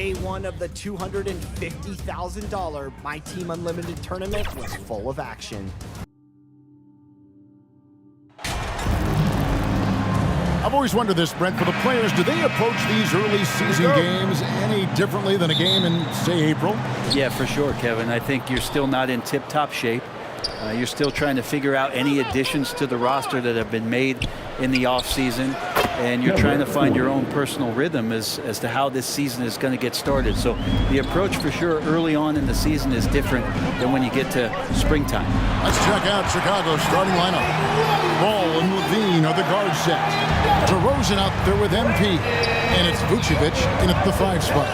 Day one of the $250,000 My Team Unlimited tournament was full of action. I've always wondered this, Brent, for the players, do they approach these early season games any differently than a game in, say, April? Yeah, for sure, Kevin. I think you're still not in tip-top shape. You're still trying to figure out any additions to the roster that have been made in the offseason, and you're trying to find your own personal rhythm as to how this season is going to get started. So the approach for sure early on in the season is different than when you get to springtime. Let's check out Chicago's starting lineup. Ball and Levine are the guard set. DeRozan out there with MP, and it's Vucevic in at the 5 spot.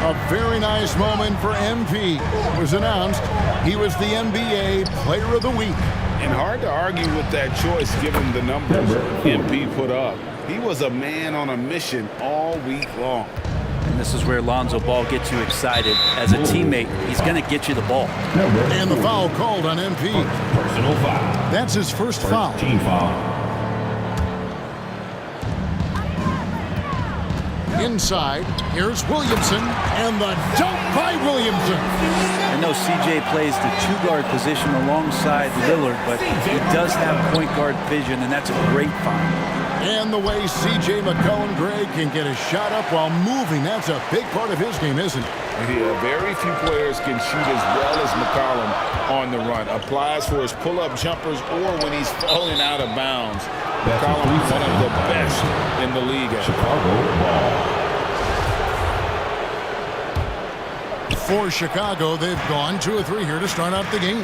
A very nice moment for MP. It was announced he was the NBA Player of the Week. And hard to argue with that choice given the numbers MP put up. He was a man on a mission all week long. And this is where Lonzo Ball gets you excited. As a teammate, he's going to get you the ball. And the foul called on MP. Personal foul. That's his first foul. Team foul. Inside, here's Williamson, and the dunk by Williamson. I know CJ plays the 2-guard position alongside Lillard, but he does have point guard vision, and that's a great find. And the way C.J. McCollum-Gray can get a shot up while moving, that's a big part of his game, isn't it? Yeah, very few players can shoot as well as McCollum on the run. Applies for his pull-up jumpers or when he's falling out of bounds. McCollum is one of the best in the league. Chicago ball. For Chicago, they've gone 2 of 3 here to start out the game.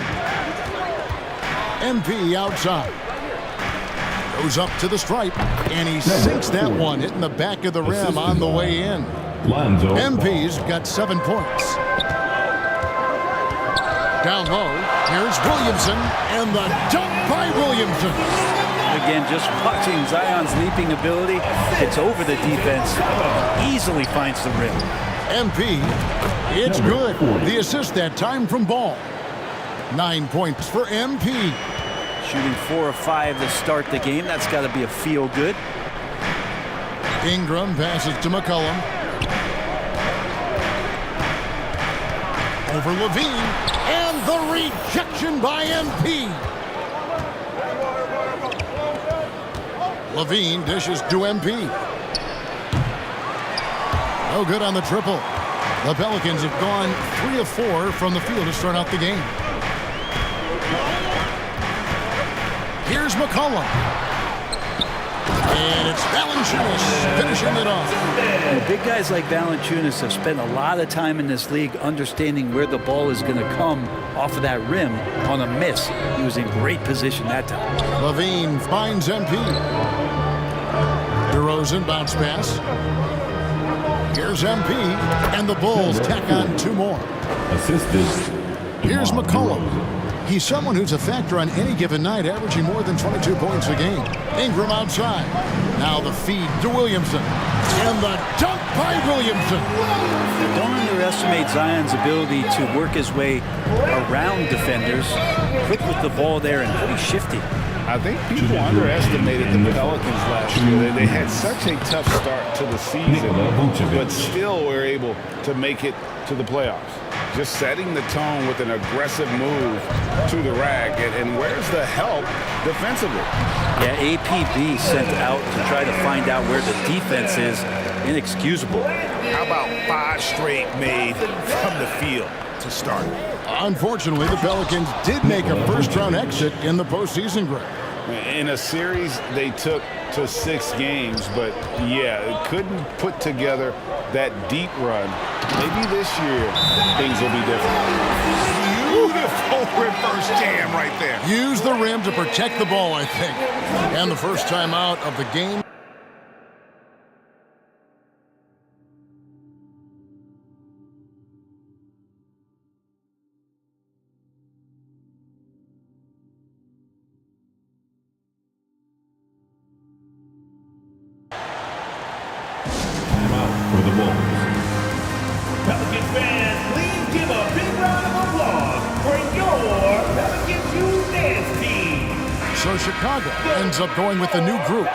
MP outside. Goes up to the stripe, and he sinks that one, hitting the back of the rim on the way in. Lonzo. MP's got 7 points. Down low, here's Williamson, and the dunk by Williamson. Again, just watching Zion's leaping ability, it's over the defense, easily finds the rim. MP, it's good. The assist that time from Ball. 9 points for MP. Shooting 4 of 5 to start the game. That's got to be a feel-good. Ingram passes to McCollum. Over Levine, and the rejection by MP. Levine dishes to MP. No good on the triple. The Pelicans have gone 3 of 4 from the field to start out the game. Here's McCollum. And it's Valanciunas finishing it off. And big guys like Valanciunas have spent a lot of time in this league understanding where the ball is going to come off of that rim on a miss. He was in great position that time. Levine finds MP. DeRozan bounce pass. Here's MP, and the Bulls tack on 2 more. Assisted. Here's McCollum. He's someone who's a factor on any given night, averaging more than 22 points a game. Ingram outside. Now the feed to Williamson. And the dunk by Williamson. Don't underestimate Zion's ability to work his way around defenders. Quick with the ball there and pretty shifty. I think people underestimated the Pelicans last year. They had such a tough start to the season, but still were able to make it to the playoffs. Just setting the tone with an aggressive move to the rack. And where's the help defensively? Yeah, APB sent out to try to find out where the defense is. Inexcusable. How about 5 straight made from the field to start? Unfortunately, the Pelicans did make a first-round exit in the postseason, Greg. In a series they took to 6 games, but yeah, couldn't put together that deep run. Maybe this year things will be different. Beautiful reverse jam right there. Use the rim to protect the ball, I think. And the first time out of the game. For the Bulls. Pelicans fans, please give a big round of applause for your Pelicans Youth Dance Team. So Chicago ends up going with the new group.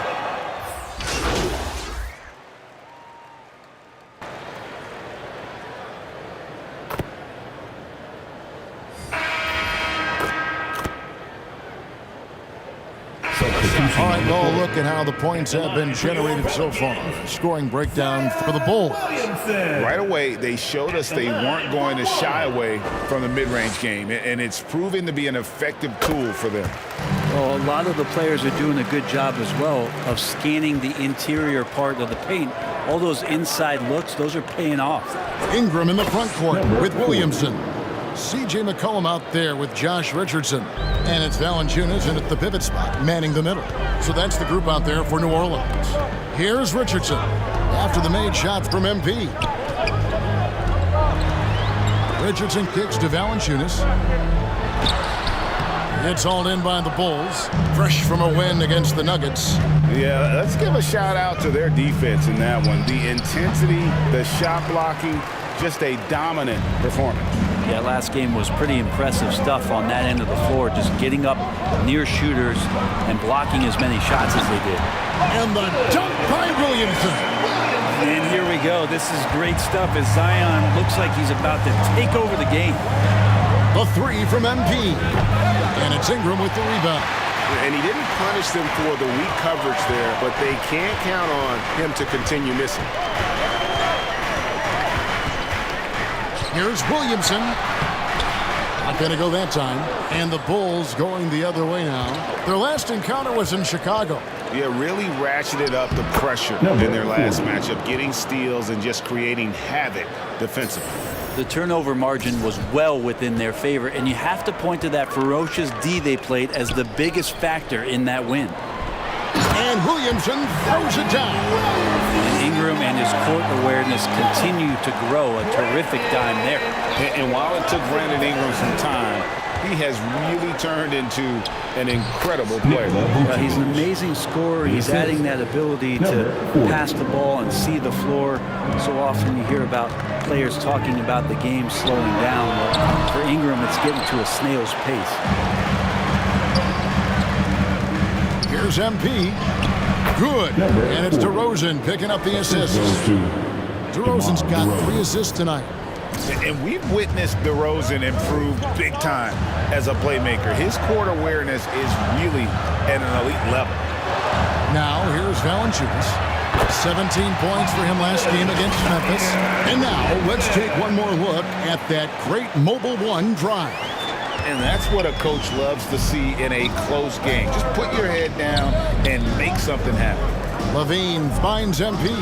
All right, well, look at how the points have been generated so far. Scoring breakdown for the Bulls. Right away, they showed us they weren't going to shy away from the mid-range game, and it's proven to be an effective tool for them. Well, a lot of the players are doing a good job as well of scanning the interior part of the paint. All those inside looks, those are paying off. Ingram in the front court with Williamson. C.J. McCollum out there with Josh Richardson. And it's Valanciunas in at the pivot spot, manning the middle. So that's the group out there for New Orleans. Here's Richardson after the made shot from MP. Richardson kicks to Valanciunas. It's all in by the Bulls. Fresh from a win against the Nuggets. Yeah, let's give a shout out to their defense in that one. The intensity, the shot blocking, just a dominant performance. Yeah, last game was pretty impressive stuff on that end of the floor, just getting up near shooters and blocking as many shots as they did. And the dunk by Williamson. And here we go. This is great stuff as Zion looks like he's about to take over the game. The three from MP. And it's Ingram with the rebound. And he didn't punish them for the weak coverage there, but they can't count on him to continue missing. Here's Williamson. Not going to go that time. And the Bulls going the other way now. Their last encounter was in Chicago. Yeah, really ratcheted up the pressure in their last matchup, getting steals and just creating havoc defensively. The turnover margin was well within their favor, and you have to point to that ferocious D they played as the biggest factor in that win. And Williamson throws it down. And Ingram and his court awareness continue to grow. A terrific dime there. And while it took Brandon Ingram some time, he has really turned into an incredible player. He's an amazing scorer. He's adding that ability to pass the ball and see the floor. So often you hear about players talking about the game slowing down. Well, for Ingram, it's getting to a snail's pace. Here's MP. Good. And it's DeRozan picking up the assists. DeRozan's got 3 assists tonight. And we've witnessed DeRozan improve big time as a playmaker. His court awareness is really at an elite level. Now here's Valanciunas. 17 points for him last game against Memphis. And now let's take one more look at that great mobile one drive. And that's what a coach loves to see in a close game. Just put your head down and make something happen. Levine finds MP.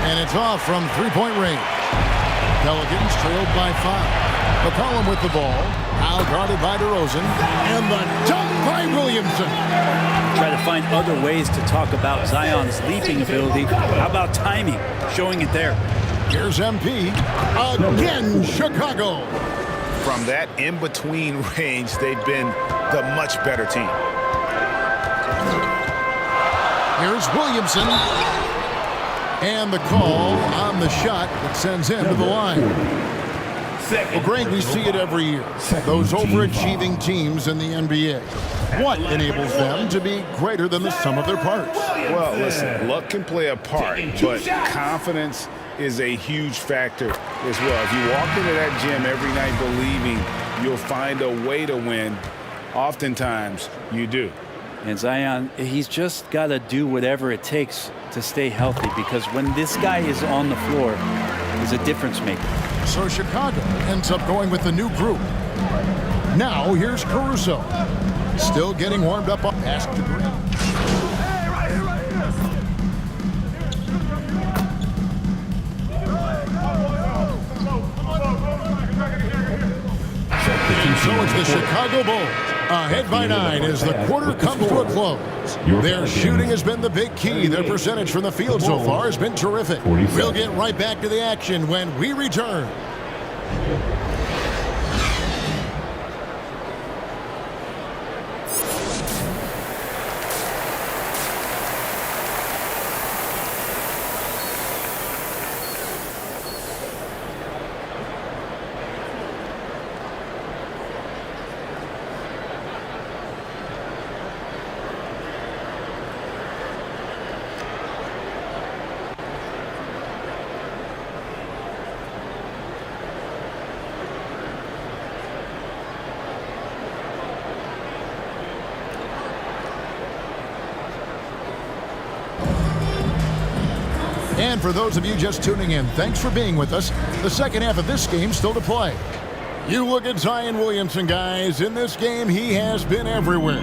And it's off from three-point range. Pelicans trailed by 5. McCollum with the ball. Now guarded by DeRozan. And the dunk by Williamson. Try to find other ways to talk about Zion's leaping ability. How about timing? Showing it there. Here's MP. Again, Chicago. From that in-between range, they've been the much better team. Here's Williamson. And the call on the shot that sends him to the line. Well, Greg, we see it every year. Those overachieving teams in the NBA. What enables them to be greater than the sum of their parts? Well, listen, luck can play a part, but confidence is a huge factor as well. If you walk into that gym every night believing you'll find a way to win, oftentimes you do. And Zion, he's just got to do whatever it takes to stay healthy, because when this guy is on the floor, he's a difference maker. So Chicago ends up going with the new group. Now here's Caruso. Still getting warmed up on past to Green. So it's the Chicago Bulls ahead by 9 as the quarter comes to a close. Their shooting has been the big key. Their percentage from the field so far has been terrific. We'll get right back to the action when we return. And for those of you just tuning in, thanks for being with us. The second half of this game still to play. You look at Zion Williamson, guys. In this game, he has been everywhere.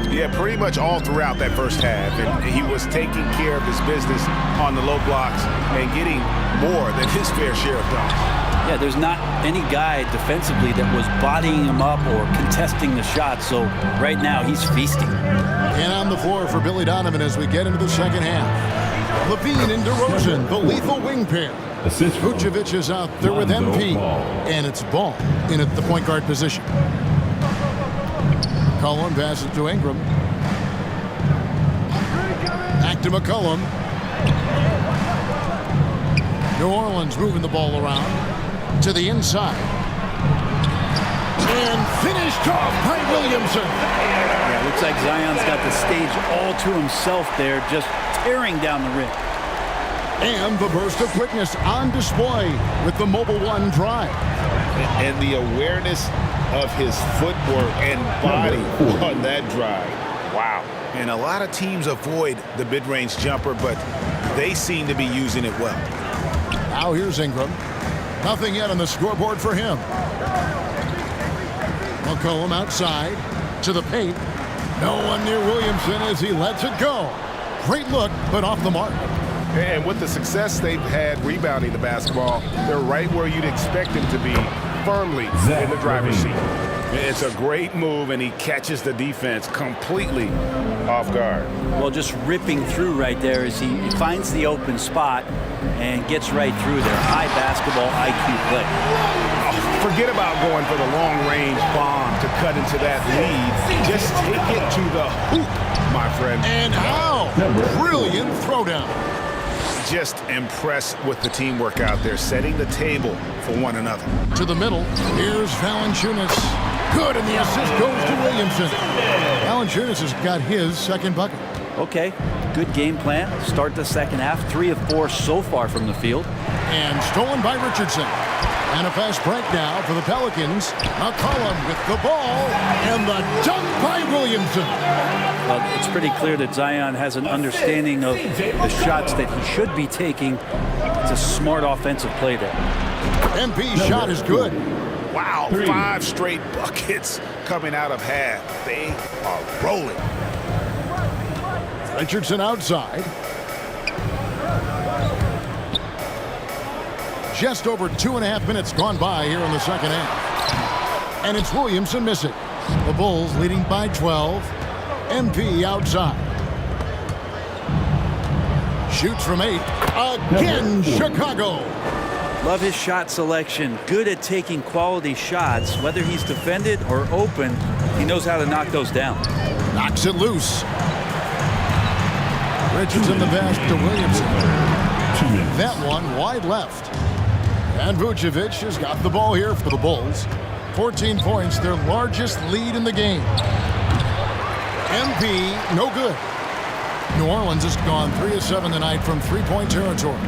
Yeah, pretty much all throughout that first half. And he was taking care of his business on the low blocks and getting more than his fair share of dunks. Yeah, there's not any guy defensively that was bodying him up or contesting the shot. So right now, he's feasting. And on the floor for Billy Donovan as we get into the second half. Levine and DeRozan, the lethal wing pair. Assist from Vucevic is out there with MP. Ball. And it's Ball in at the point guard position. McCollum passes to Ingram. Back to McCollum. New Orleans moving the ball around to the inside. And finished off by Williamson. Yeah, looks like Zion's got the stage all to himself there, just tearing down the rim. And the burst of quickness on display with the Mobile One drive. And the awareness of his footwork and body on that drive. Wow. And a lot of teams avoid the mid-range jumper, but they seem to be using it well. Now here's Ingram. Nothing yet on the scoreboard for him. McCollum outside to the paint. No one near Williamson as he lets it go. Great look, but off the mark. And with the success they've had rebounding the basketball, they're right where you'd expect them to be, firmly in the driver's seat. It's a great move, and he catches the defense completely off guard. Well, just ripping through right there as he finds the open spot and gets right through there. High basketball IQ play. Forget about going for the long-range bomb to cut into that lead. Just take it to the hoop, my friend. And how? Brilliant throwdown. Just impressed with the teamwork out there, setting the table for one another. To the middle, here's Valanciunas. Good, and the assist goes to Williamson. Valanciunas has got his second bucket. Okay, good game plan. Start the second half. 3 of 4 so far from the field. And stolen by Richardson. And a fast break now for the Pelicans. McCollum with the ball. And the dunk by Williamson. Well, it's pretty clear that Zion has an understanding of the shots that he should be taking. It's a smart offensive play there. MP's shot is good. Wow, 5 straight buckets coming out of half. They are rolling. Richardson outside. Just over 2.5 minutes gone by here in the second half. And it's Williamson missing. The Bulls leading by 12. MP outside. Shoots from 8. Again, Chicago. Love his shot selection. Good at taking quality shots. Whether he's defended or open, he knows how to knock those down. Knocks it loose. Richardson the pass to Williamson. That one wide left. And Vucevic has got the ball here for the Bulls. 14 points, their largest lead in the game. MP, no good. New Orleans has gone 3 of 7 tonight from three-point territory.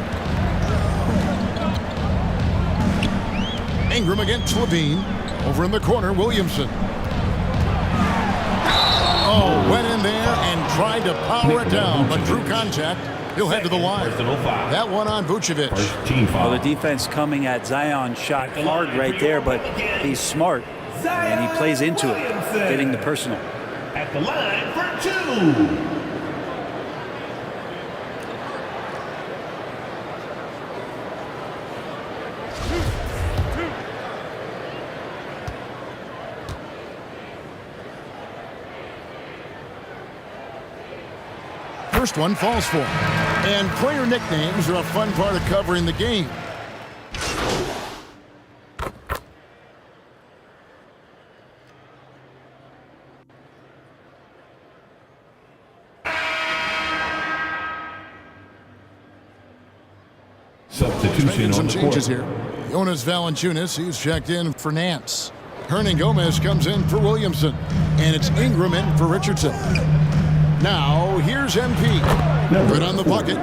Ingram against Levine. Over in the corner, Williamson. Oh, went in there and tried to power it down, but drew contact. He'll head to the line. That one on Vucevic. Well, the defense coming at Zion shot hard right there, but he's smart, and he plays into it, getting the personal. At the line for 2. First one falls for him. And player nicknames are a fun part of covering the game. Substitution Some on the changes court. here. Jonas Valanciunas, he's checked in for Nance. Hernan Gomez comes in for Williamson. And it's Ingram in for Richardson. Now, here's MP. Good on the bucket.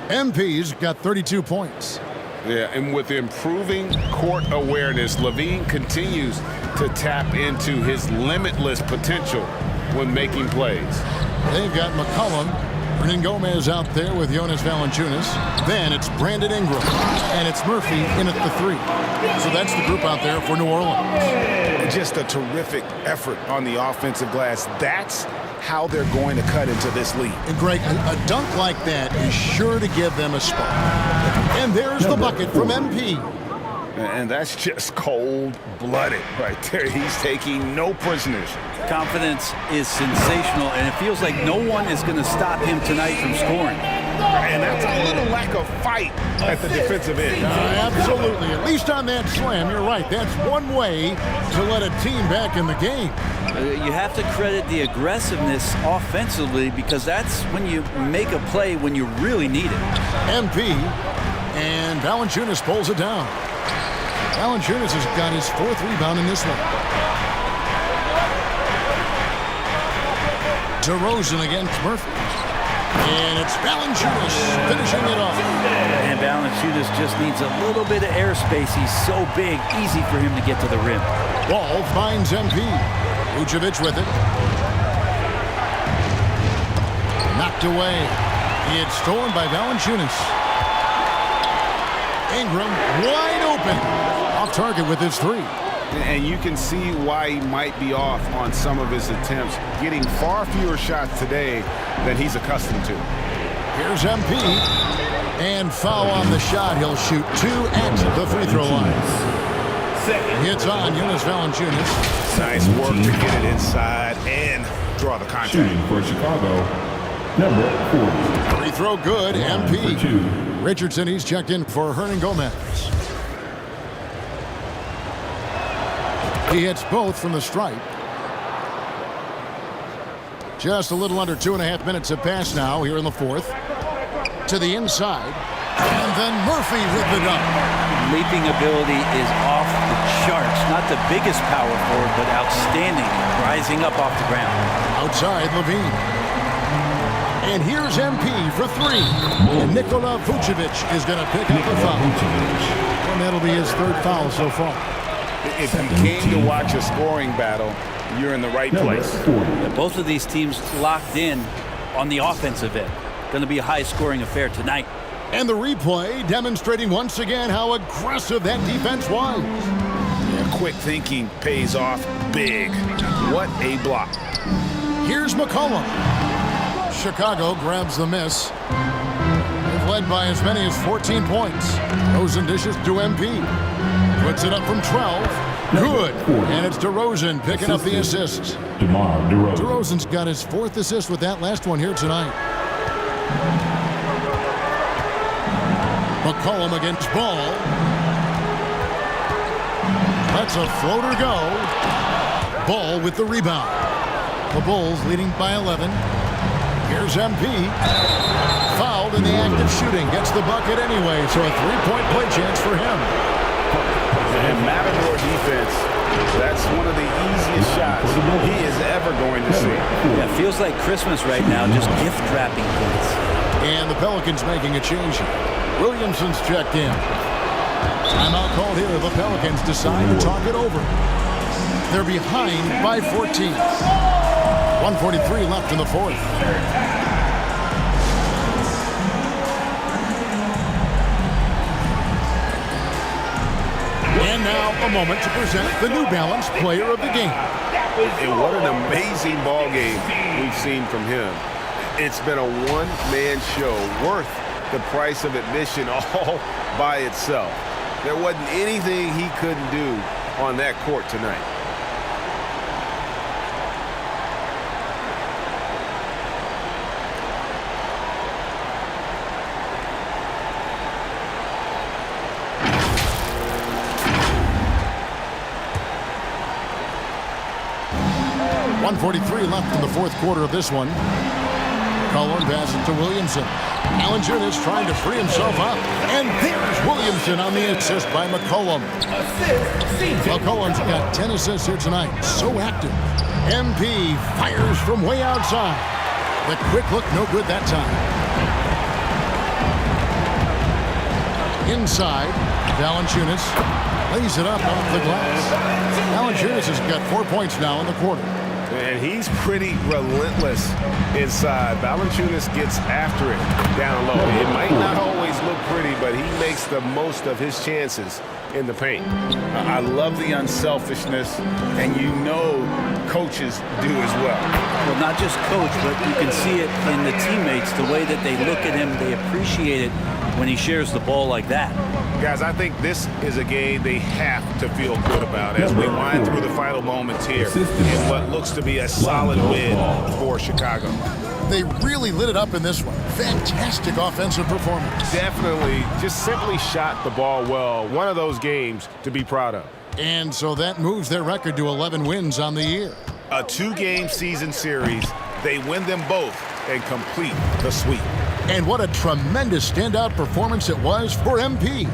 MP's got 32 points. Yeah, and with improving court awareness, Levine continues to tap into his limitless potential when making plays. They've got McCollum Hernan Gomez out there with Jonas Valanciunas. Then it's Brandon Ingram. And it's Murphy in at the 3. So that's the group out there for New Orleans. Just a terrific effort on the offensive glass. That's how they're going to cut into this lead. And Greg, a dunk like that is sure to give them a spark. And there's the bucket from MP. And that's just cold-blooded right there. He's taking no prisoners. Confidence is sensational, and it feels like no one is going to stop him tonight from scoring. And that's a little lack of fight at the defensive end. Absolutely. At least on that slam, you're right. That's one way to let a team back in the game. You have to credit the aggressiveness offensively, because that's when you make a play when you really need it. MP, and Valanciunas pulls it down. Valanciunas has got his 4th rebound in this one. DeRozan against Murphy. And it's Valanciunas finishing it off. And Valanciunas just needs a little bit of airspace. He's so big, easy for him to get to the rim. Ball finds MP. Vucevic with it. Knocked away. It's stolen by Valanciunas. Ingram wide open. Off target with his 3. And you can see why he might be off on some of his attempts, getting far fewer shots today than he's accustomed to. Here's MP. And foul on the shot. He'll shoot 2 at the free throw line. It's on Jonas Valanciunas. Nice work to get it inside and draw the contact. Shooting for Chicago, number 40. Free throw good. MP. Richardson, he's checked in for Hernan Gomez. He hits both from the stripe. Just a little under 2.5 minutes have passed now here in the 4th. To the inside. And then Murphy with the dunk. Leaping ability is off the charts. Not the biggest power forward, but outstanding. Rising up off the ground. Outside, Levine. And here's MP for 3. And Nikola Vucevic is going to pick up the foul. And that'll be his 3rd foul so far. If you came to watch a scoring battle, you're in the right place. Both of these teams locked in on the offensive end. Going to be a high-scoring affair tonight. And the replay demonstrating once again how aggressive that defense was. Yeah, quick thinking pays off big. What a block. Here's McCollum. Chicago grabs the miss. They've led by as many as 14 points. Rosen dishes to MP. Puts it up from 12. Good. And it's DeRozan picking up the assist. DeMar DeRozan. DeRozan's got his 4th assist with that last one here tonight. McCollum against Ball. Lets a floater go. Ball with the rebound. The Bulls leading by 11. Here's MP. Fouled in the act of shooting. Gets the bucket anyway, so a 3-point play chance for him. And Matador defense, that's one of the easiest shots he is ever going to see. Yeah, it feels like Christmas right now, just gift wrapping points. And the Pelicans making a change here. Williamson's checked in. Timeout called here. The Pelicans decide to talk it over. They're behind by 14. 1:43 left in the 4th. And now a moment to present the New Balance Player of the Game. And what an amazing ball game we've seen from him. It's been a one-man show worth the price of admission all by itself. There wasn't anything he couldn't do on that court tonight. .143 left in the 4th quarter of this one. Cullen passes to Williamson. Valanciunas trying to free himself up. And there's Williamson on the assist by McCollum. McCollum's got 10 assists here tonight. So active. MP fires from way outside. The quick look no good that time. Inside, Valanciunas lays it up off the glass. Valanciunas has got 4 points now in the quarter. And he's pretty relentless inside. Valanciunas gets after it down low. It might not always look pretty, but he makes the most of his chances in the paint. I love the unselfishness, and you know coaches do as well. Well, not just coach, but you can see it in the teammates, the way that they look at him, they appreciate it when he shares the ball like that. Guys, I think this is a game they have to feel good about as we wind through the final moments here in what looks to be a solid win for Chicago. They really lit it up in this one. Fantastic offensive performance. Definitely just simply shot the ball well. One of those games to be proud of. And so that moves their record to 11 wins on the year. A 2-game season series. They win them both and complete the sweep. And what a tremendous standout performance it was for MP.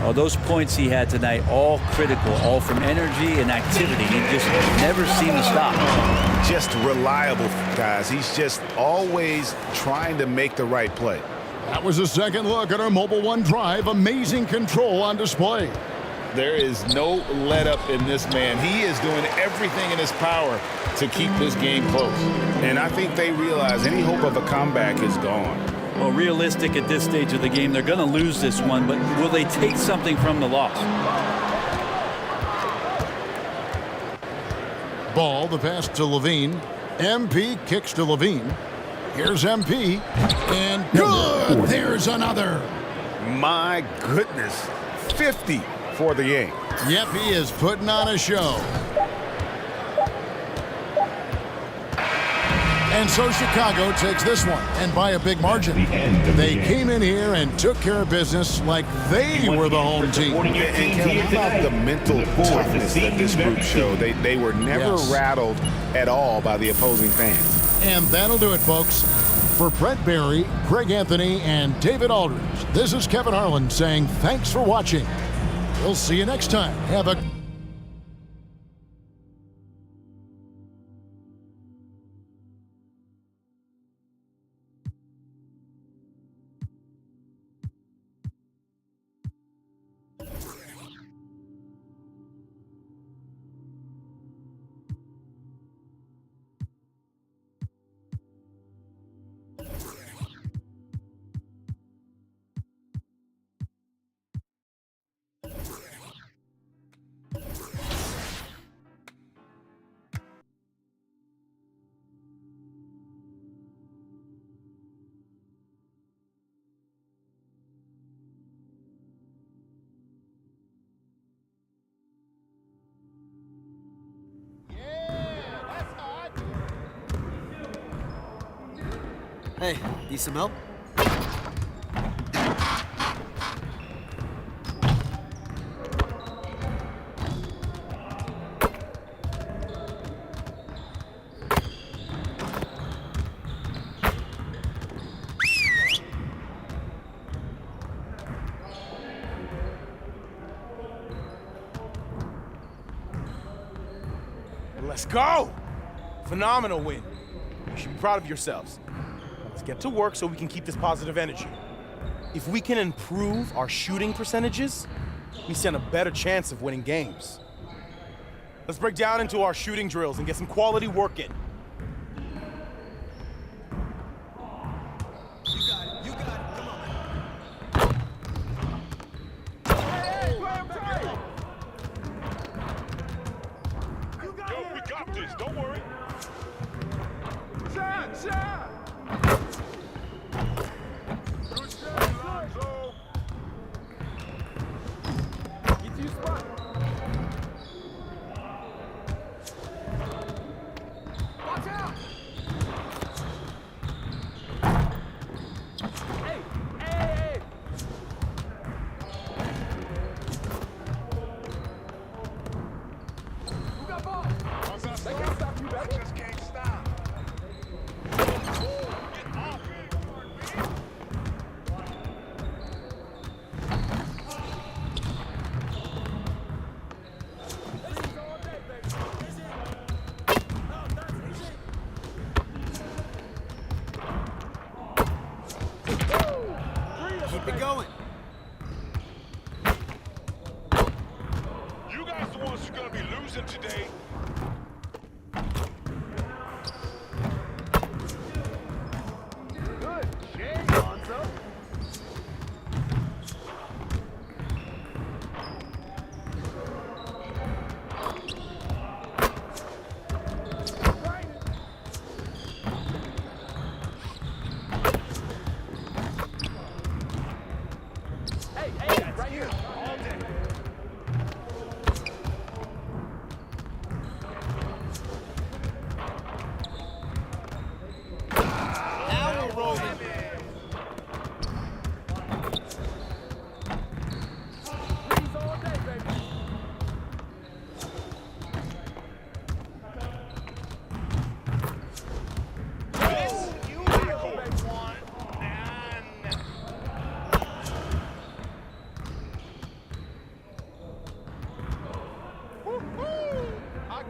Oh, those points he had tonight, all critical, all from energy and activity. He just never seemed to stop. Just reliable, guys. He's just always trying to make the right play. That was a second look at our Mobile One Drive. Amazing control on display. There is no let up in this man. He is doing everything in his power to keep this game close. And I think they realize any hope of a comeback is gone. Well, realistic at this stage of the game, they're going to lose this one, but will they take something from the loss? Ball, the pass to Levine. MP kicks to Levine. Here's MP. And good! There's another. My goodness. 50 for the game. Yep, he is putting on a show. And so Chicago takes this one, and by a big margin. They came in here and took care of business like they were the home team. And Kevin, how about the mental toughness that this group showed? They were never rattled at all by the opposing fans. And that'll do it, folks. For Brett Barry, Craig Anthony, and David Aldridge, this is Kevin Harlan saying thanks for watching. We'll see you next time. Have a Hey, need some help? Let's go! Phenomenal win. You should be proud of yourselves. Let's get to work so we can keep this positive energy. If we can improve our shooting percentages, we stand a better chance of winning games. Let's break down into our shooting drills and get some quality work in. Keep it going. You guys the ones who are gonna be losing today.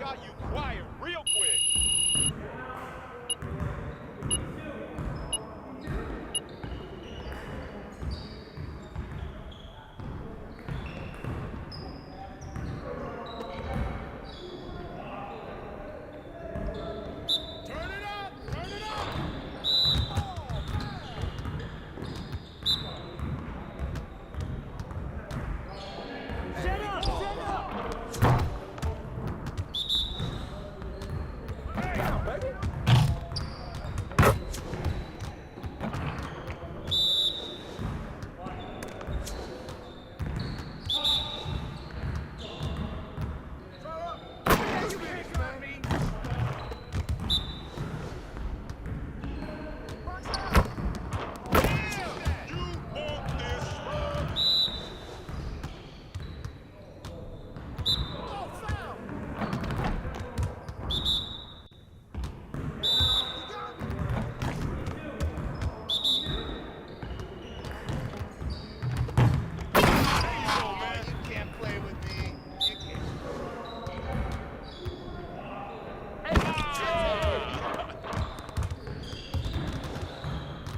got you quiet real quick.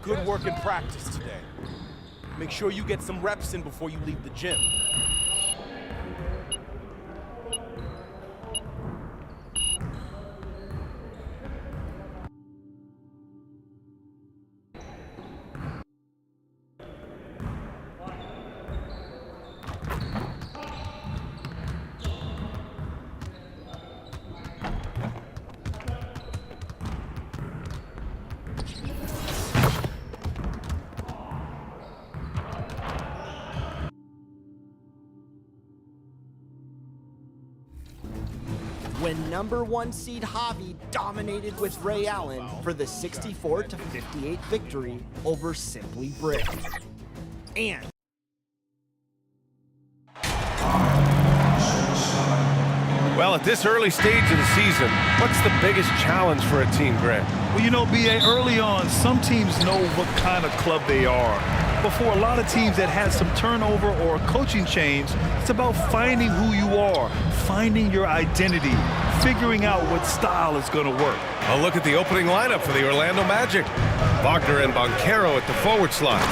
Good work in practice today. Make sure you get some reps in before you leave the gym. When #1 seed Javi dominated with Ray Allen for the 64-58 victory over Simply Brick. And Well, at this early stage of the season, what's the biggest challenge for a team, Greg? Well, you know, B.A., early on, some teams know what kind of club they are. But for a lot of teams that had some turnover or coaching change, it's about finding who you are, finding your identity, figuring out what style is going to work. A look at the opening lineup for the Orlando Magic. Wagner and Banchero at the forward slots.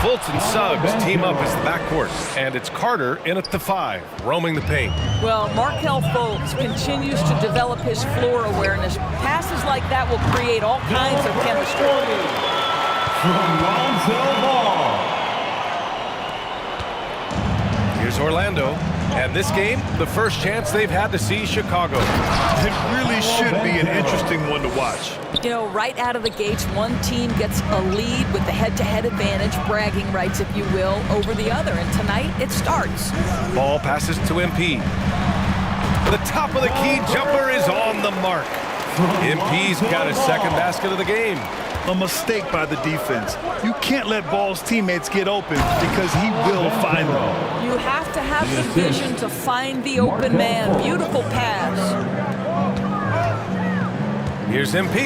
Fultz and Suggs team up as the backcourt. And it's Carter in at the 5, roaming the paint. Well, Markelle Fultz continues to develop his floor awareness. Passes like that will create all kinds of chemistry. Here's Orlando. And this game, the first chance they've had to see Chicago. It really should be an interesting one to watch. You know, right out of the gates, one team gets a lead with the head-to-head advantage, bragging rights, if you will, over the other. And tonight, it starts. Ball passes to MP. The top of the key jumper is on the mark. MP's got his second basket of the game. A mistake by the defense. You can't let Ball's teammates get open because he will find them. You have to have the vision to find the open man. Beautiful pass. Here's MP,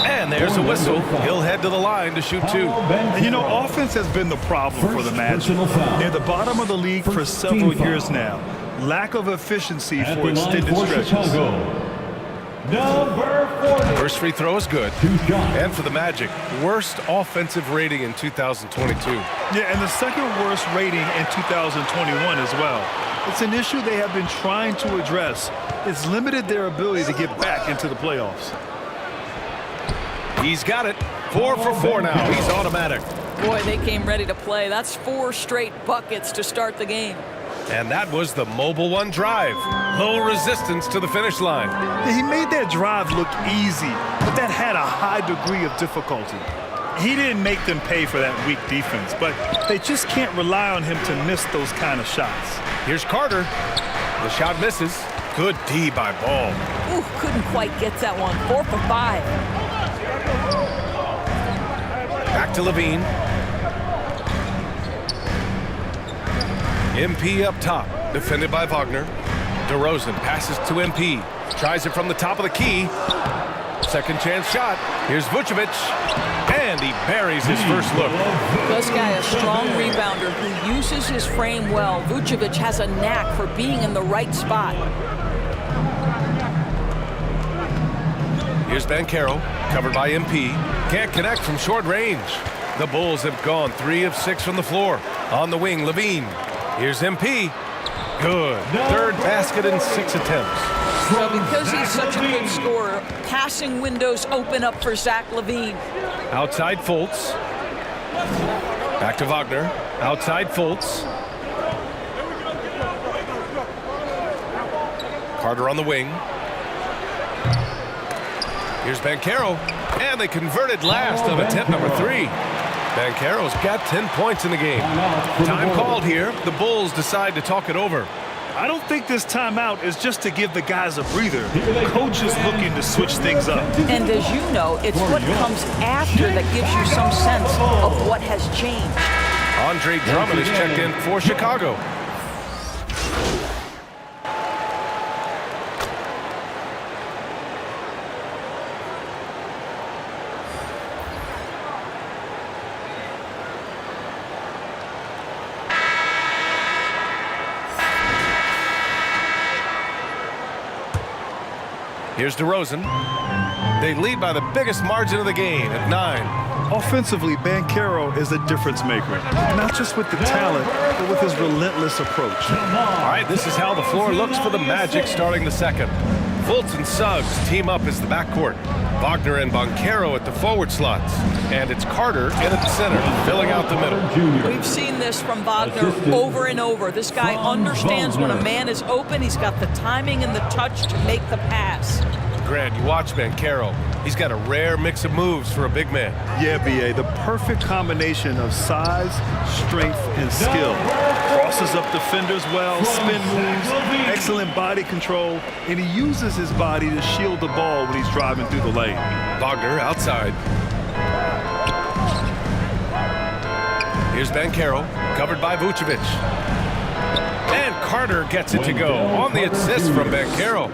and there's a whistle. He'll head to the line to shoot 2. And you know, offense has been the problem for the Magic. They're the bottom of the league for several years now. Lack of efficiency for extended stretches. First free throw is good. And for the Magic, worst offensive rating in 2022. Yeah, and the second worst rating in 2021 as well. It's an issue they have been trying to address. It's limited their ability to get back into the playoffs. He's got it. 4 for 4 now. He's automatic. Boy, they came ready to play. That's 4 straight buckets to start the game. And that was the Mobile One drive. Low resistance to the finish line. He made that drive look easy, but that had a high degree of difficulty. He didn't make them pay for that weak defense, but they just can't rely on him to miss those kind of shots. Here's Carter. The shot misses. Good D by Ball. Ooh, couldn't quite get that one. 4 for 5. Back to Levine. MP up top, defended by Wagner. DeRozan passes to MP. Tries it from the top of the key. Second chance shot. Here's Vucevic. And he buries his first look. This guy, a strong rebounder who uses his frame well. Vucevic has a knack for being in the right spot. Here's Banchero, covered by MP. Can't connect from short range. The Bulls have gone 3 of 6 from the floor. On the wing, Levine. Here's MP. Good. Third basket in 6 attempts. So because he's such a good scorer, passing windows open up for Zach LaVine. Outside Fultz. Back to Wagner. Outside Fultz. Carter on the wing. Here's Banchero. And they converted last of attempt number 3. Banchero's got 10 points in the game. Time called here. The Bulls decide to talk it over. I don't think this timeout is just to give the guys a breather. Coach is looking to switch things up. And as you know, it's what comes after that gives you some sense of what has changed. Andre Drummond is checked in for Chicago. Here's DeRozan. They lead by the biggest margin of the game at 9. Offensively, Banchero is a difference maker. Not just with the talent, but with his relentless approach. All right, this is how the floor looks for the Magic starting the second. Fultz and Suggs team up as the backcourt. Wagner and Banchero at the forward slots. And it's Carter in at the center, filling out the middle. We've seen this from Wagner over and over. This guy understands when a man is open. He's got the timing and the touch to make the pass. Grant, you watch Banchero. He's got a rare mix of moves for a big man. Yeah, B.A., the perfect combination of size, strength, and skill. Crosses up defenders well, spin moves, excellent body control, and he uses his body to shield the ball when he's driving through the lane. Wagner outside. Here's Banchero, covered by Vucevic. And Carter gets it to go on the assist from Banchero.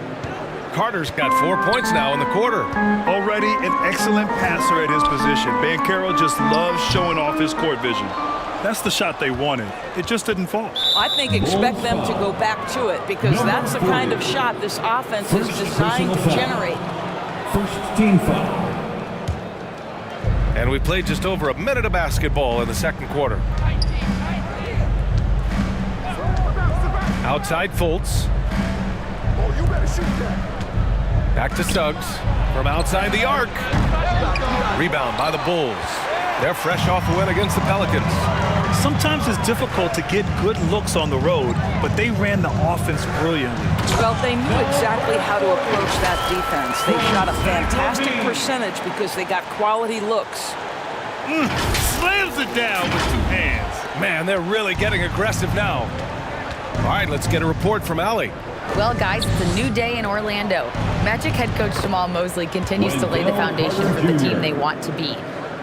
Carter's got 4 points now in the quarter. Already an excellent passer at his position. Banchero just loves showing off his court vision. That's the shot they wanted. It just didn't fall. I think expect them to go back to it because that's the kind of shot this offense is designed to generate. First team foul. And we played just over a minute of basketball in the second quarter. Outside Fultz. Oh, you better shoot that. Back to Suggs from outside the arc. Rebound by the Bulls. They're fresh off a win against the Pelicans. Sometimes it's difficult to get good looks on the road, but they ran the offense brilliantly. Well, they knew exactly how to approach that defense. They shot a fantastic percentage because they got quality looks. Slams it down with 2 hands. Man, they're really getting aggressive now. All right, let's get a report from Allie. Well, guys, it's a new day in Orlando. Magic head coach Jamal Mosley continues to lay the foundation for the team they want to be.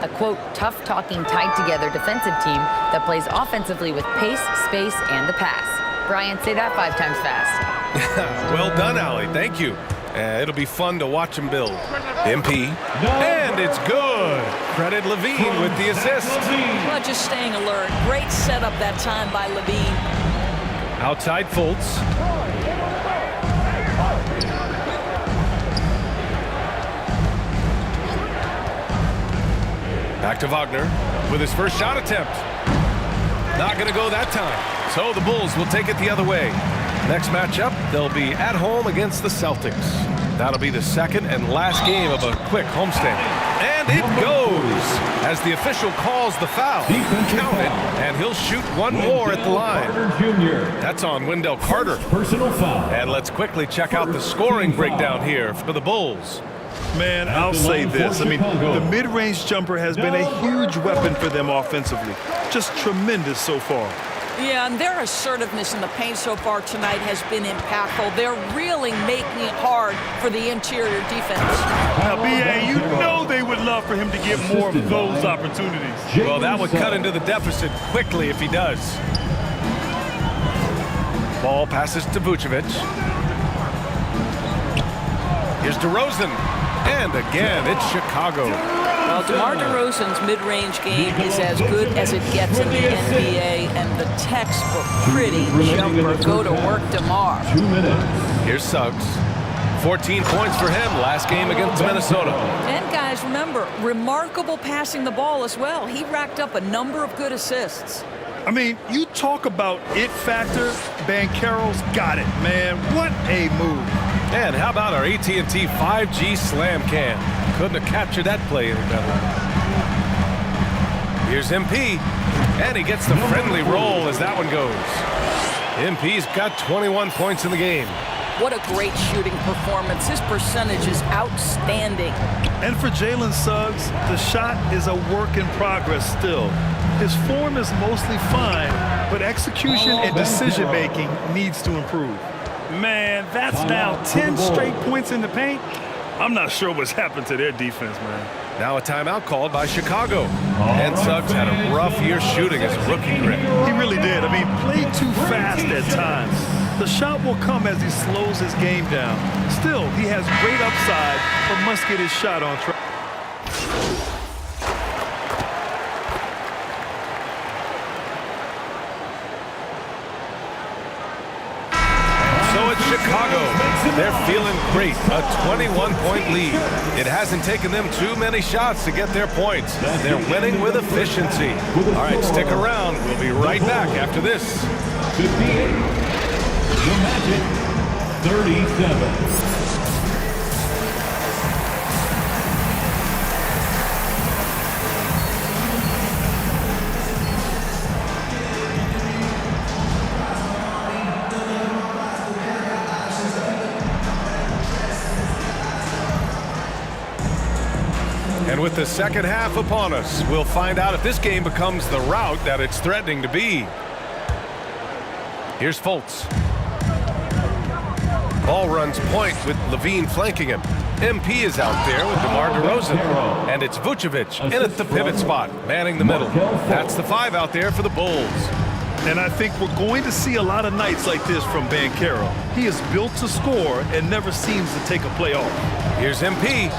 A, quote, tough-talking, tied-together defensive team that plays offensively with pace, space, and the pass. Brian, say that 5 times fast. Well done, Allie. Thank you. It'll be fun to watch him build. MP. And it's good. Credit Levine with the assist. Well, just staying alert. Great setup that time by Levine. Outside Fultz. Back to Wagner with his first shot attempt. Not going to go that time. So the Bulls will take it the other way. Next matchup, they'll be at home against the Celtics. That'll be the second and last game of a quick homestand. And it goes as the official calls the foul. Count it, and he'll shoot one more at the line. That's on Wendell Carter. Personal foul. And let's quickly check out the scoring breakdown here for the Bulls. Man, I'll say this. I mean, the mid-range jumper has been a huge weapon for them offensively. Just tremendous so far. Yeah, and their assertiveness in the paint so far tonight has been impactful. They're really making it hard for the interior defense. Now, B.A., you know they would love for him to get more of those opportunities. Well, that would cut into the deficit quickly if he does. Ball passes to Vucevic. Here's DeRozan. And again, it's Chicago. Well, DeMar DeRozan's mid-range game is as good as it gets in the NBA, and the textbook pretty jumper. Go to work, DeMar. 2 minutes. Here's Suggs. 14 points for him last game against Minnesota. And guys, remember, remarkable passing the ball as well. He racked up a number of good assists. I mean, you talk about it factor, Banchero's got it, man. What a move. And how about our AT&T 5G slam cam? Couldn't have captured that play any better. Here's MP, and he gets the friendly roll as that one goes. MP's got 21 points in the game. What a great shooting performance. His percentage is outstanding. And for Jalen Suggs, the shot is a work in progress still. His form is mostly fine, but execution and decision-making needs to improve. Man, that's now 10 straight points in the paint. I'm not sure what's happened to their defense, man. Now a timeout called by Chicago. And Suggs had a rough year shooting as a rookie grade. He really did. I mean, played too fast at times. The shot will come as he slows his game down. Still, he has great upside, but must get his shot on track. So it's Chicago. They're feeling great. A 21-point lead. It hasn't taken them too many shots to get their points. They're winning with efficiency. All right, stick around. We'll be right back after this. 58. The Magic, 37. And with the second half upon us, we'll find out if this game becomes the rout that it's threatening to be. Here's Fultz. Ball runs point with Levine flanking him. MP is out there with DeMar DeRozan. And it's Vucevic in at the pivot spot, manning the middle. That's the 5 out there for the Bulls. And I think we're going to see a lot of nights like this from Banchero. He is built to score and never seems to take a play off. Here's MP.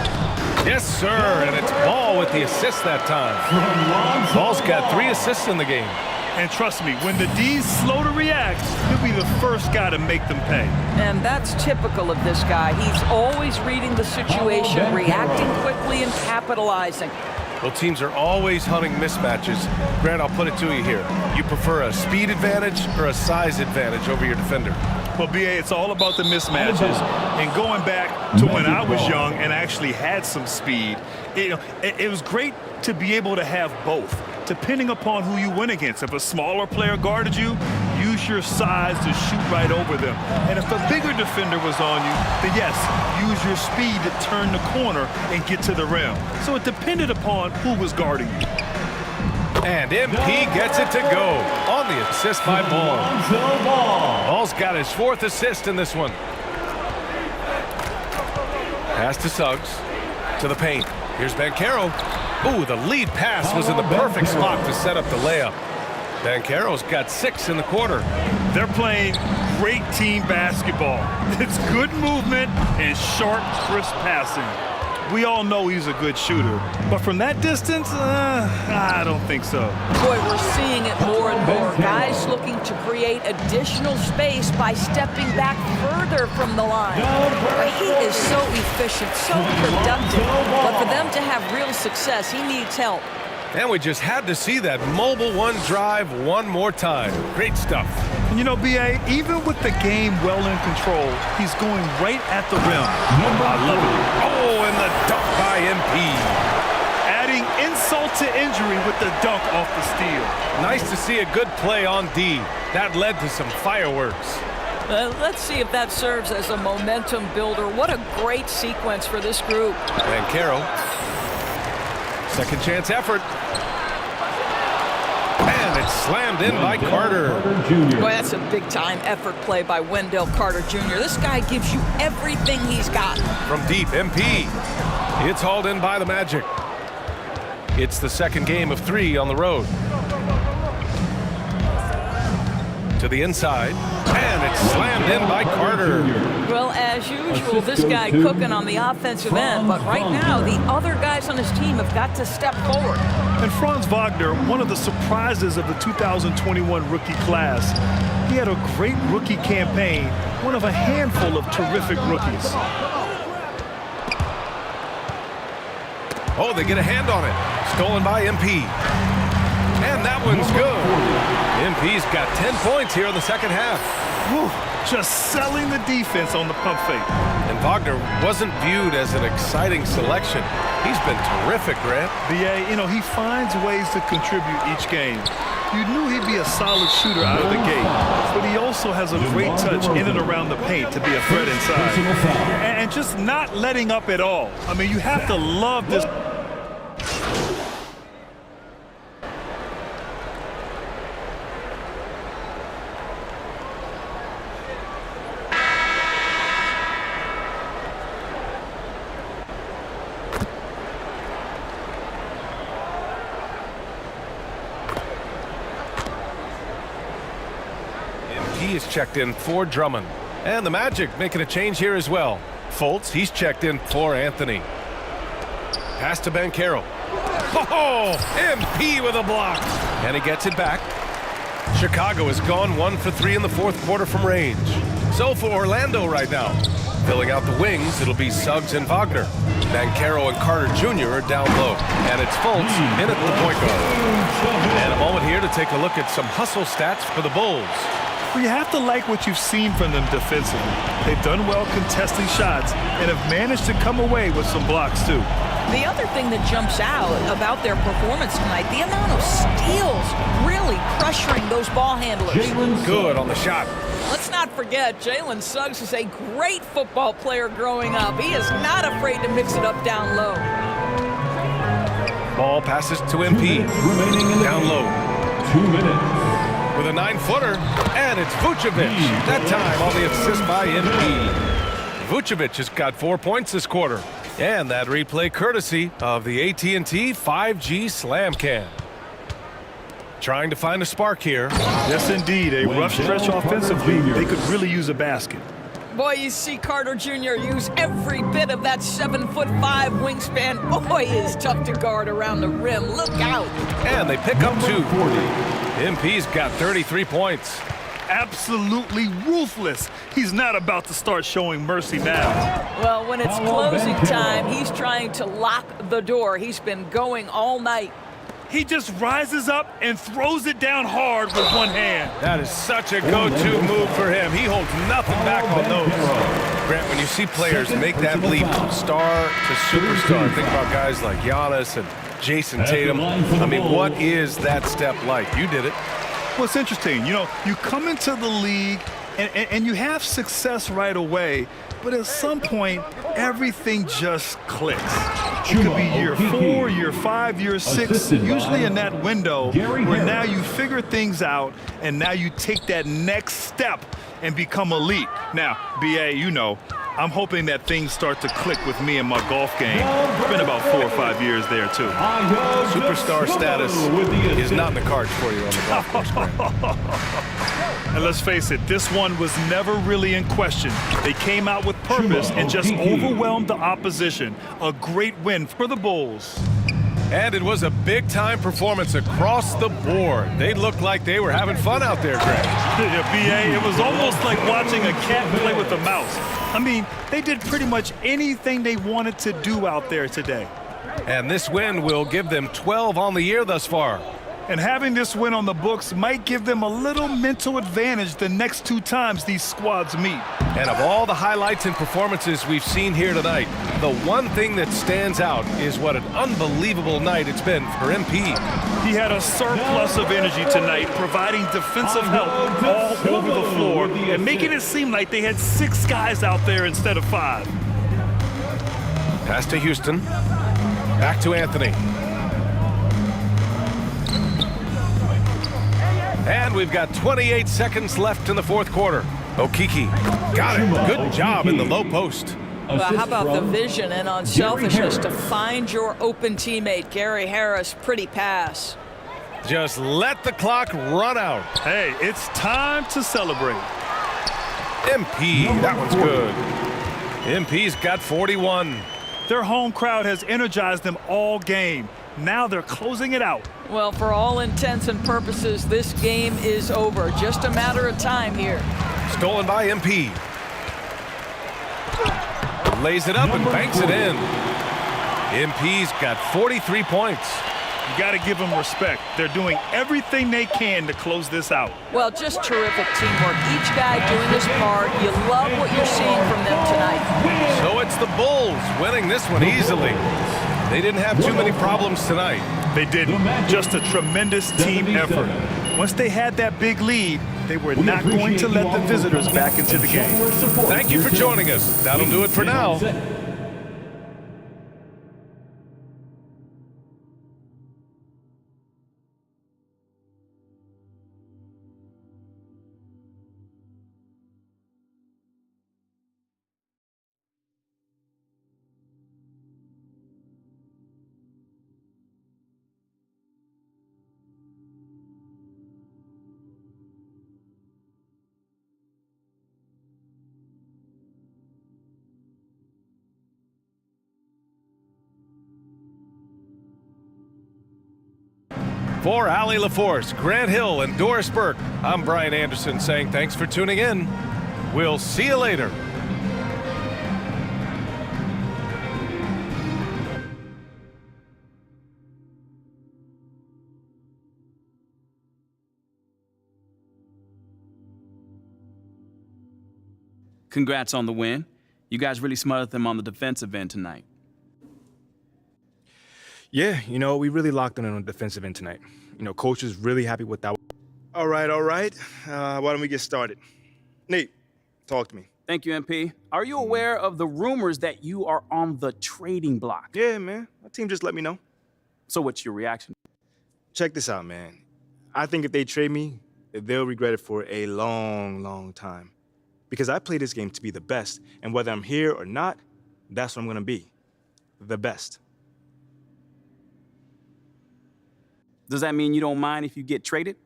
Yes, sir, and it's Ball with the assist that time. Ball's got 3 assists in the game. And trust me, when the D's slow to react, he'll be the first guy to make them pay. And that's typical of this guy. He's always reading the situation, reacting quickly and capitalizing. Well, teams are always hunting mismatches. Grant, I'll put it to you here. You prefer a speed advantage or a size advantage over your defender? Well, BA, it's all about the mismatches. And going back to when I was young and actually had some speed, it was great to be able to have both, depending upon who you went against. If a smaller player guarded you, use your size to shoot right over them. And if a bigger defender was on you, then yes, use your speed to turn the corner and get to the rim. So it depended upon who was guarding you. And MP gets it to go on the assist by Ball. Ball's got his 4th assist in this one. Pass to Suggs, to the paint. Here's Banchero. Ooh, the lead pass was in the perfect spot to set up the layup. Banchero's got 6 in the quarter. They're playing great team basketball. It's good movement and sharp, crisp passing. We all know he's a good shooter, but from that distance, I don't think so. Boy, we're seeing it more and more. Guys looking to create additional space by stepping back further from the line. He is so efficient, so productive, but for them to have real success, he needs help. And we just had to see that mobile one drive one more time. Great stuff. You know, B.A., even with the game well in control, he's going right at the rim. I love it. Oh, and the dunk by MP. Adding insult to injury with the dunk off the steal. Nice to see a good play on D. That led to some fireworks. Let's see if that serves as a momentum builder. What a great sequence for this group. Banchero. Second chance effort. And it's slammed in by Carter. Boy, that's a big-time effort play by Wendell Carter Jr. This guy gives you everything he's got. From deep, MP. It's hauled in by the Magic. It's the second game of 3 on the road. To the inside. And it's slammed in by Carter. Well, as usual, this guy cooking on the offensive end, but right now, the other guys on his team have got to step forward. And Franz Wagner, one of the surprises of the 2021 rookie class, He had a great rookie campaign, one of a handful of terrific rookies. Oh, they get a hand on it. Stolen by MP. And that one's good. MP's got 10 points here in the second half. Whew, just selling the defense on the pump fake. And Wagner wasn't viewed as an exciting selection. He's been terrific, Grant. BA, you know, he finds ways to contribute each game. You knew he'd be a solid shooter out of the gate, but he also has a great touch in and around the paint to be a threat inside. And just not letting up at all. I mean, you have to love this. He is checked in for Drummond. And the Magic making a change here as well. Fultz, he's checked in for Anthony. Pass to Banchero. Oh, MP with a block. And he gets it back. Chicago has gone 1 for 3 in the fourth quarter from range. So for Orlando right now, filling out the wings, it'll be Suggs and Wagner. Banchero and Carter Jr. are down low. And it's Fultz in at the point guard. And a moment here to take a look at some hustle stats for the Bulls. Well, you have to like what you've seen from them defensively. They've done well contesting shots and have managed to come away with some blocks, too. The other thing that jumps out about their performance tonight, the amount of steals really pressuring those ball handlers. Good on the shot. Let's not forget, Jalen Suggs is a great football player growing up. He is not afraid to mix it up down low. Ball passes to MP. Down low. 2 minutes. With a 9-footer, and it's Vucevic. That time on the assist by MP. Vucevic has got 4 points this quarter. And that replay courtesy of the AT&T 5G Slam Cam. Trying to find a spark here. Yes, indeed. A rough stretch offensively. They could really use a basket. Boy, you see Carter Jr. use every bit of that 7'5" wingspan. Boy, he is tough to guard around the rim. Look out. And they pick up 2. MP's got 33 points. Absolutely ruthless. He's not about to start showing mercy now. Well, when it's closing time, he's trying to lock the door. He's been going all night. He just rises up and throws it down hard with one hand. That is such a go-to move for him. He holds nothing back on those. Grant, when you see players make that leap from star to superstar, think about guys like Giannis and Jason Tatum. I mean, what is that step like? You did it. Well, it's interesting. You know, you come into the league and you have success right away, but at some point, everything just clicks. It could be year 4, year 5, year 6, usually in that window where now you figure things out and now you take that next step and become elite. Now, BA, you know, I'm hoping that things start to click with me in my golf game. It's been about 4 or 5 years there, too. Superstar status is not in the cards for you on the golf course, Grant. And let's face it, this one was never really in question. They came out with purpose and just overwhelmed the opposition. A great win for the Bulls. And it was a big-time performance across the board. They looked like they were having fun out there, Greg. Yeah, BA, it was almost like watching a cat play with a mouse. I mean, they did pretty much anything they wanted to do out there today. And this win will give them 12 on the year thus far. And having this win on the books might give them a little mental advantage the next 2 times these squads meet. And of all the highlights and performances we've seen here tonight, the one thing that stands out is what an unbelievable night it's been for MP. He had a surplus of energy tonight, providing defensive help all over the floor and making it seem like they had 6 guys out there instead of 5. Pass to Houston. Back to Anthony. And we've got 28 seconds left in the fourth quarter. Okiki got it. Good job in the low post. Well, how about the vision and unselfishness to find your open teammate, Gary Harris? Pretty pass. Just let the clock run out. Hey, it's time to celebrate. MP, that one's good. MP's got 41. Their home crowd has energized them all game. Now they're closing it out. Well, for all intents and purposes, this game is over. Just a matter of time here. Stolen by MP. Lays it up and banks it in. MP's got 43 points. You got to give them respect. They're doing everything they can to close this out. Well, just terrific teamwork. Each guy doing his part. You love what you're seeing from them tonight. So it's the Bulls winning this one easily. They didn't have too many problems tonight. They didn't. Just a tremendous team effort. Once they had that big lead, they were not going to let the visitors back into the game. Thank you for joining us. That'll do it for now. For Allie LaForce, Grant Hill, and Doris Burke, I'm Brian Anderson saying thanks for tuning in. We'll see you later. Congrats on the win. You guys really smothered them on the defensive end tonight. Yeah, we really locked in on the defensive end tonight. Coach is really happy with that. All right. Why don't we get started? Nate, talk to me. Thank you, MP. Are you aware of the rumors that you are on the trading block? Yeah, man. My team just let me know. So what's your reaction? Check this out, man. I think if they trade me, they'll regret it for a long, long time. Because I play this game to be the best, and whether I'm here or not, that's what I'm gonna be. The best. Does that mean you don't mind if you get traded?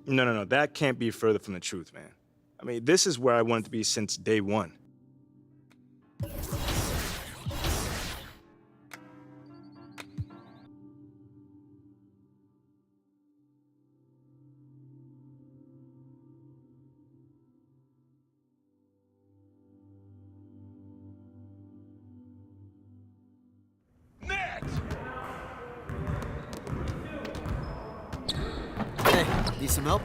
No. That can't be further from the truth, man. I mean, this is where I wanted to be since day one. Need some help?